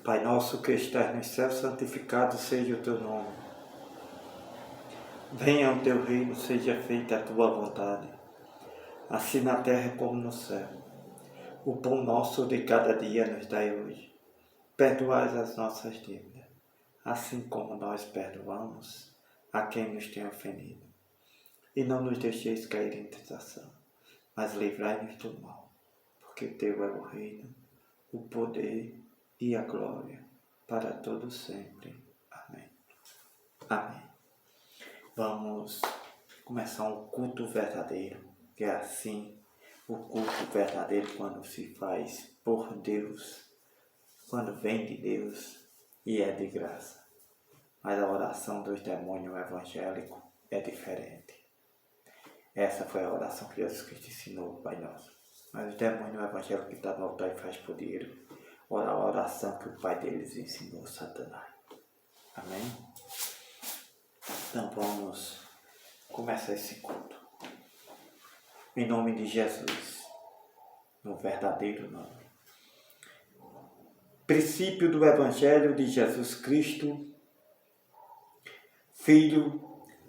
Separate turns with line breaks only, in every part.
Pai nosso que estás nos céus, santificado seja o teu nome. Venha o teu reino, seja feita a tua vontade, assim na terra como no céu. O pão nosso de cada dia nos dai hoje. Perdoai as nossas dívidas, assim como nós perdoamos a quem nos tem ofendido. E não nos deixeis cair em tentação, mas livrai-nos do mal, porque teu é o reino, o poder e a glória, para todo sempre. Amém. Amém. Vamos começar um culto verdadeiro, que é assim, o culto verdadeiro quando se faz por Deus, quando vem de Deus e é de graça. Mas a oração dos demônios evangélicos é diferente. Essa foi a oração que Jesus Cristo ensinou, Pai Nosso. Mas os demônios evangélicos que estão no altar e faz por dinheiro, ora a oração que o pai deles ensinou, Satanás. Amém? Então vamos começar esse culto. Em nome de Jesus, no verdadeiro nome. Princípio do Evangelho de Jesus Cristo, Filho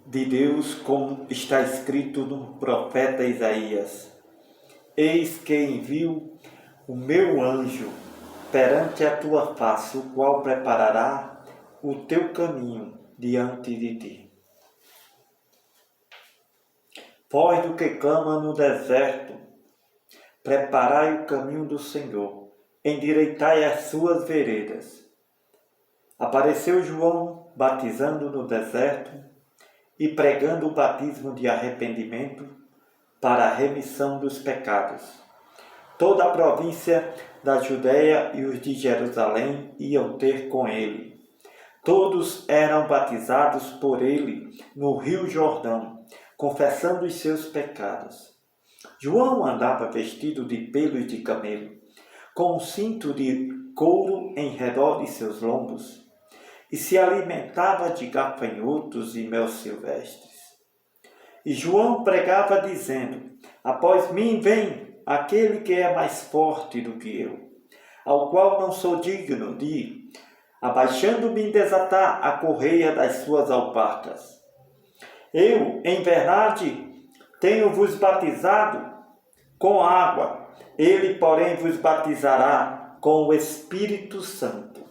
de Deus, como está escrito no profeta Isaías. Eis que envio o meu anjo perante a tua face, o qual preparará o teu caminho diante de ti. Voz do que clama no deserto, preparai o caminho do Senhor, endireitai as suas veredas. Apareceu João batizando no deserto e pregando o batismo de arrependimento para a remissão dos pecados. Toda a província da Judéia e os de Jerusalém iam ter com ele. Todos eram batizados por ele no Rio Jordão, confessando os seus pecados. João andava vestido de pelos de camelo, com um cinto de couro em redor de seus lombos, e se alimentava de gafanhotos e mel silvestres. E João pregava dizendo: após mim vem aquele que é mais forte do que eu, ao qual não sou digno de, abaixando-me, desatar a correia das suas alparcas. Eu, em verdade, tenho-vos batizado com água, ele, porém, vos batizará com o Espírito Santo.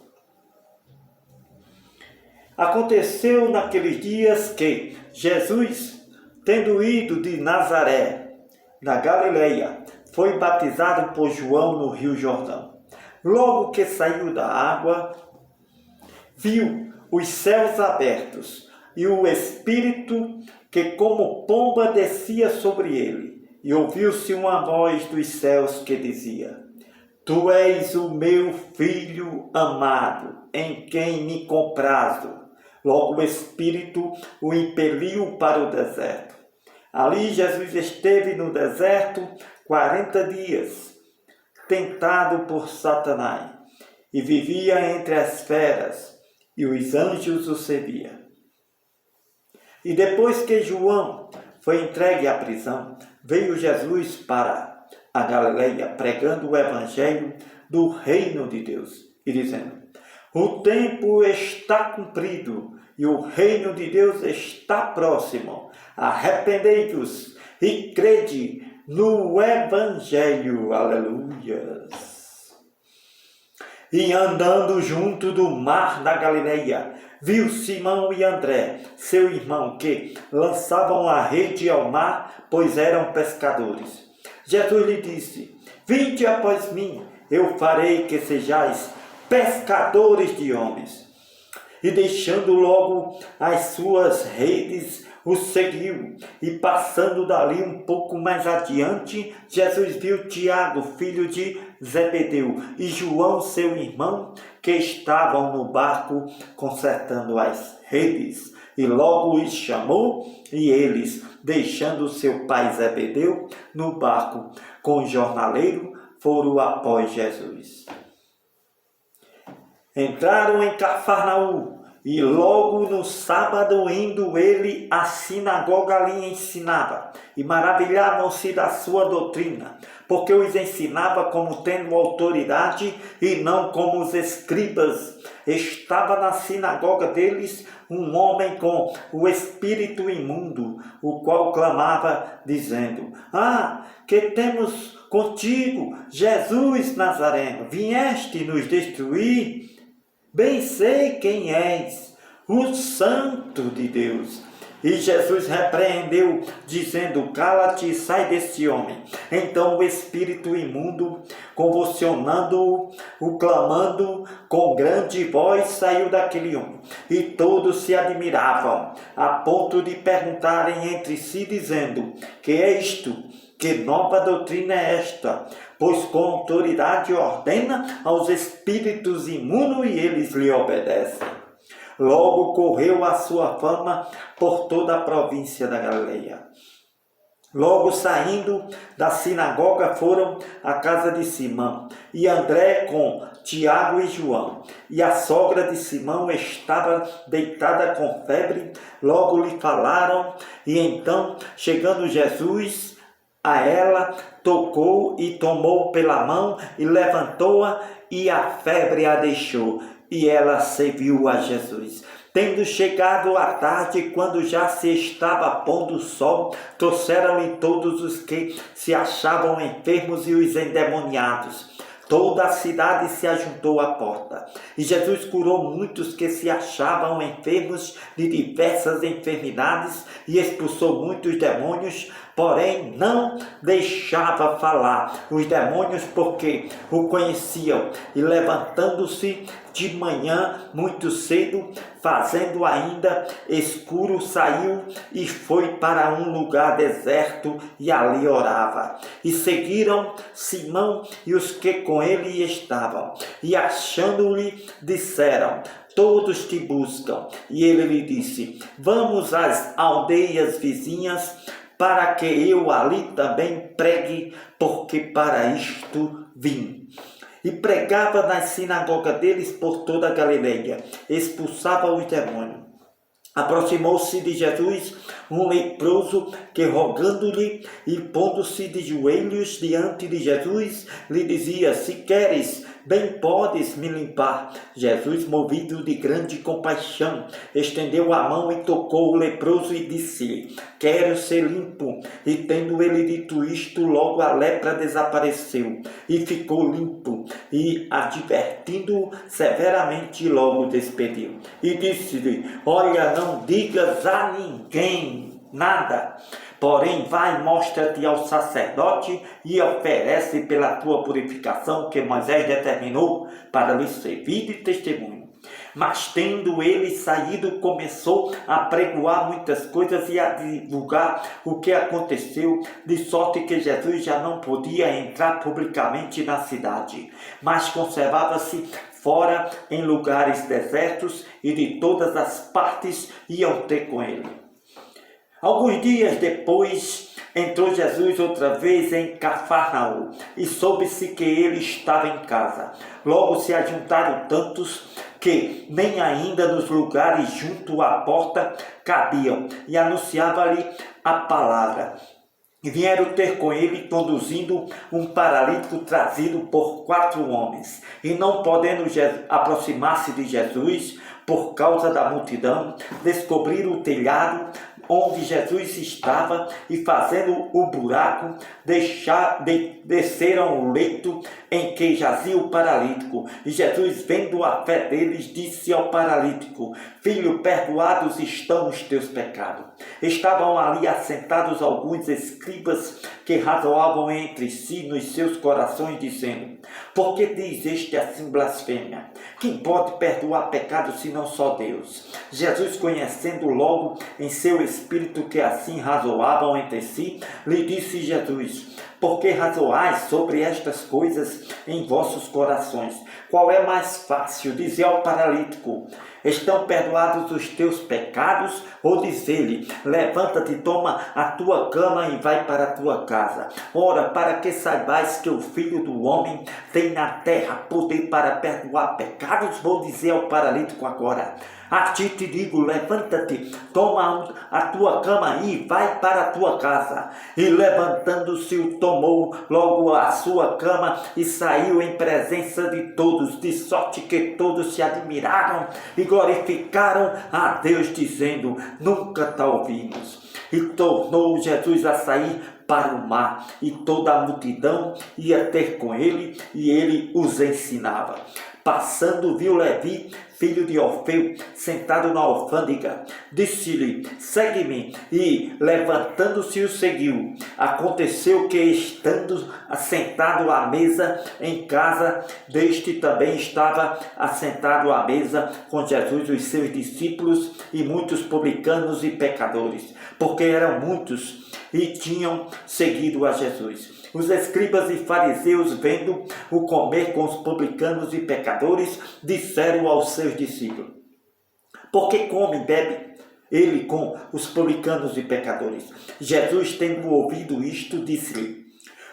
Aconteceu naqueles dias que Jesus, tendo ido de Nazaré, na Galileia, foi batizado por João no Rio Jordão. Logo que saiu da água, viu os céus abertos e o Espírito que como pomba descia sobre ele. E ouviu-se uma voz dos céus que dizia: Tu és o meu Filho amado, em quem me comprazo. Logo o Espírito o impeliu para o deserto. Ali Jesus esteve no deserto 40 dias, tentado por Satanás, e vivia entre as feras, e os anjos o serviam. E depois que João foi entregue à prisão, veio Jesus para a Galileia, pregando o Evangelho do reino de Deus, e dizendo: o tempo está cumprido e o reino de Deus está próximo. Arrependei-vos e crede no Evangelho. Aleluias. E andando junto do mar da Galileia, viu Simão e André, seu irmão, que lançavam a rede ao mar, pois eram pescadores. Jesus lhe disse: vinde após mim, eu farei que sejais pescadores de homens. E deixando logo as suas redes, o seguiu. E passando dali um pouco mais adiante, Jesus viu Tiago, filho de Zebedeu, e João, seu irmão, que estavam no barco consertando as redes. E logo os chamou, e eles, deixando seu pai Zebedeu no barco com o jornaleiro, foram após Jesus. Entraram em Cafarnaum, e logo no sábado, indo ele à sinagoga, ali ensinava, e maravilhavam-se da sua doutrina, porque os ensinava como tendo autoridade e não como os escribas. Estava na sinagoga deles um homem com o espírito imundo, o qual clamava, dizendo: que temos contigo, Jesus Nazareno? Vieste nos destruir? Bem sei quem és, o Santo de Deus. E Jesus repreendeu, dizendo: cala-te e sai desse homem. Então o espírito imundo, convulsionando-o, clamando com grande voz, saiu daquele homem. E todos se admiravam, a ponto de perguntarem entre si, dizendo: que é isto? Que nova doutrina é esta? Pois com autoridade ordena aos espíritos imundos e eles lhe obedecem. Logo correu a sua fama por toda a província da Galileia. Logo saindo da sinagoga foram à casa de Simão e André com Tiago e João. E a sogra de Simão estava deitada com febre. Logo lhe falaram e então, chegando Jesus a ela, tocou e tomou pela mão e levantou-a, e a febre a deixou. E ela serviu a Jesus. Tendo chegado a tarde, quando já se estava pondo o sol, trouxeram-lhe todos os que se achavam enfermos e os endemoniados. Toda a cidade se ajuntou à porta. E Jesus curou muitos que se achavam enfermos de diversas enfermidades e expulsou muitos demônios, porém não deixava falar os demônios porque o conheciam. E levantando-se de manhã muito cedo, fazendo ainda escuro, saiu e foi para um lugar deserto e ali orava. E seguiram Simão e os que com ele estavam, e achando-lhe disseram: todos te buscam. E ele lhe disse: vamos às aldeias vizinhas, para que eu ali também pregue, porque para isto vim. E pregava nas sinagogas deles por toda a Galileia, expulsava os demônios. Aproximou-se de Jesus um leproso que, rogando-lhe e pondo-se de joelhos diante de Jesus, lhe dizia: se queres, bem podes me limpar. Jesus, movido de grande compaixão, estendeu a mão e tocou o leproso e disse-lhe: quero ser limpo. E tendo ele dito isto, logo a lepra desapareceu e ficou limpo. E, advertindo-o severamente, logo despediu. E disse-lhe: olha, não digas a ninguém nada. Porém, vai, mostra-te ao sacerdote e oferece pela tua purificação que Moisés determinou para lhe servir de testemunho. Mas tendo ele saído, começou a pregoar muitas coisas e a divulgar o que aconteceu, de sorte que Jesus já não podia entrar publicamente na cidade, mas conservava-se fora em lugares desertos, e de todas as partes iam ter com ele. Alguns dias depois, entrou Jesus outra vez em Cafarnaum, e soube-se que ele estava em casa. Logo se ajuntaram tantos que nem ainda nos lugares junto à porta cabiam, e anunciava-lhe a palavra. E vieram ter com ele, conduzindo um paralítico trazido por 4 homens. E não podendo aproximar-se de Jesus, por causa da multidão, descobriram o telhado onde Jesus estava, e fazendo o buraco, desceram o leito em que jazia o paralítico. E Jesus, vendo a fé deles, disse ao paralítico: filho, perdoados estão os teus pecados. Estavam ali assentados alguns escribas que razoavam entre si nos seus corações, dizendo: por que diz este assim blasfêmia? Quem pode perdoar pecados senão só Deus? Jesus, conhecendo logo em seu espírito que assim razoavam entre si, lhe disse Jesus: por que razoais sobre estas coisas em vossos corações? Qual é mais fácil, dizer ao paralítico: estão perdoados os teus pecados? Ou dizer-lhe: levanta-te, toma a tua cama e vai para a tua casa? Ora, para que saibais que o Filho do Homem tem na terra poder para perdoar pecados, vou dizer ao paralítico agora: A ti te digo, levanta-te, toma a tua cama e vai para a tua casa. E levantando-se, tomou logo a sua cama e saiu em presença de todos, de sorte que todos se admiraram e glorificaram a Deus, dizendo: nunca tal ouvimos. E tornou Jesus a sair para o mar, e toda a multidão ia ter com ele, e ele os ensinava. Passando, viu Levi, filho de Orfeu, sentado na alfândega. Disse-lhe: segue-me. E, levantando-se, o seguiu. Aconteceu que, estando assentado à mesa em casa, deste também estava assentado à mesa com Jesus, os seus discípulos, e muitos publicanos e pecadores, porque eram muitos e tinham seguido a Jesus. Os escribas e fariseus, vendo o comer com os publicanos e pecadores, disseram aos seus discípulos: por que come e bebe ele com os publicanos e pecadores? Jesus, tendo ouvido isto, disse-lhe: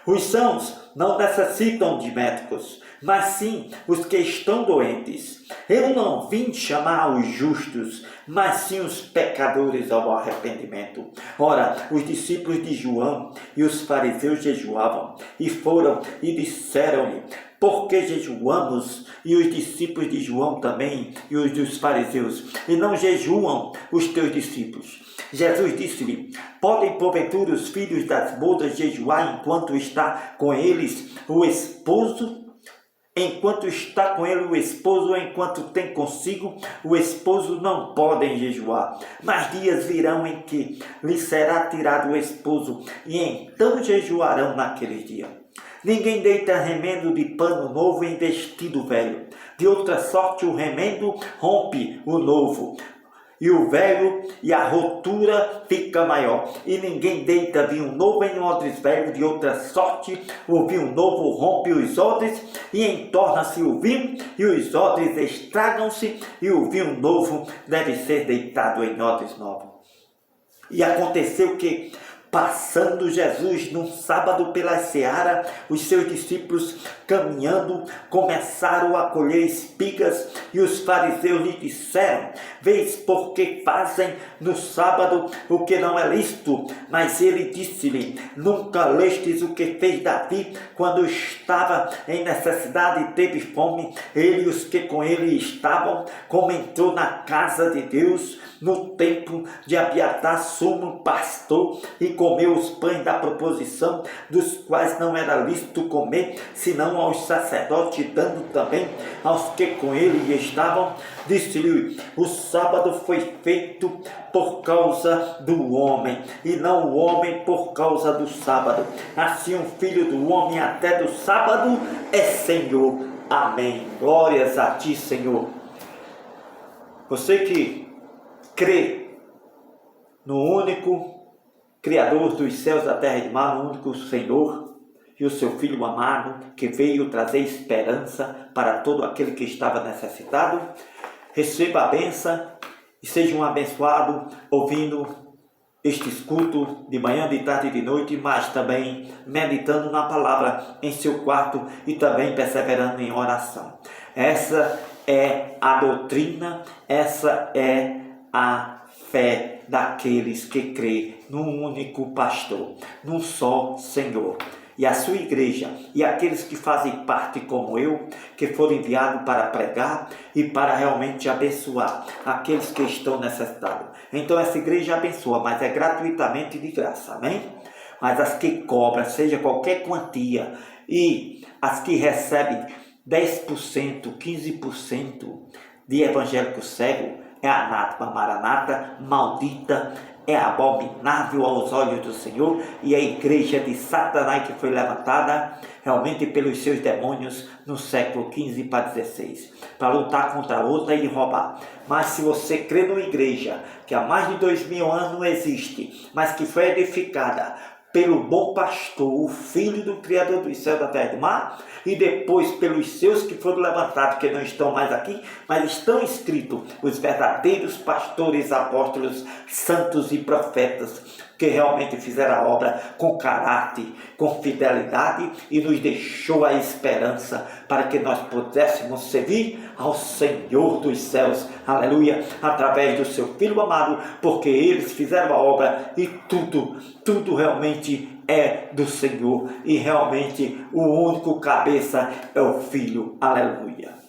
os sãos não necessitam de médicos, mas sim os que estão doentes. Eu não vim chamar os justos, mas sim os pecadores ao arrependimento. Ora, os discípulos de João e os fariseus jejuavam, e foram e disseram-lhe: por que jejuamos? E os discípulos de João também, e os dos fariseus, e não jejuam os teus discípulos? Jesus disse-lhe: podem porventura os filhos das bodas jejuar enquanto está com eles o esposo? Enquanto está com ele o esposo, ou enquanto tem consigo o esposo, não podem jejuar. Mas dias virão em que lhe será tirado o esposo, e então jejuarão naquele dia. Ninguém deita remendo de pano novo em vestido velho. De outra sorte, o remendo rompe o novo, e o velho, e a rotura fica maior. E ninguém deita vinho novo em odres velhos. De outra sorte, o vinho novo rompe os odres, e entorna-se o vinho, e os odres estragam-se, e o vinho novo deve ser deitado em odres novos. E aconteceu que, passando Jesus num sábado pela seara, os seus discípulos, caminhando, começaram a colher espigas, e os fariseus lhe disseram: vês por que fazem no sábado o que não é lícito? Mas ele disse-lhe: nunca lestes o que fez Davi quando estava em necessidade e teve fome, ele e os que com ele estavam, como entrou na casa de Deus no tempo de Abiatar, sumo pastor, e comeu os pães da proposição, dos quais não era lícito comer, senão aos sacerdotes, dando também aos que com ele estavam. Disse-lhe: o sábado foi feito por causa do homem, e não o homem por causa do sábado. Assim o Filho do homem até do sábado é Senhor. Amém. Glórias a ti, Senhor. Você que crê no único Criador dos céus, da terra e do mar, no único Senhor, e o seu Filho amado, que veio trazer esperança para todo aquele que estava necessitado, receba a bênção e seja um abençoado ouvindo este culto de manhã, de tarde e de noite, mas também meditando na palavra em seu quarto e também perseverando em oração. Essa é a doutrina, essa é a fé daqueles que crêem num único pastor, num só Senhor. E a sua igreja, e aqueles que fazem parte como eu, que foram enviados para pregar e para realmente abençoar aqueles que estão necessitados. Então essa igreja abençoa, mas é gratuitamente de graça, amém? Mas as que cobram, seja qualquer quantia, e as que recebem 10%, 15% de evangélico cego, é anátema, maranata, maldita, é abominável aos olhos do Senhor, e a igreja de Satanás que foi levantada realmente pelos seus demônios no século XV para XVI, para lutar contra a outra e roubar. Mas se você crê numa igreja que há mais de 2000 anos não existe, mas que foi edificada pelo bom pastor, o Filho do Criador dos céus, da terra e do mar, e depois pelos seus que foram levantados, que não estão mais aqui, mas estão escritos os verdadeiros pastores, apóstolos, santos e profetas, que realmente fizeram a obra com caráter, com fidelidade e nos deixou a esperança para que nós pudéssemos servir ao Senhor dos céus, aleluia, através do seu Filho amado, porque eles fizeram a obra e tudo realmente é do Senhor e realmente o único cabeça é o Filho, aleluia.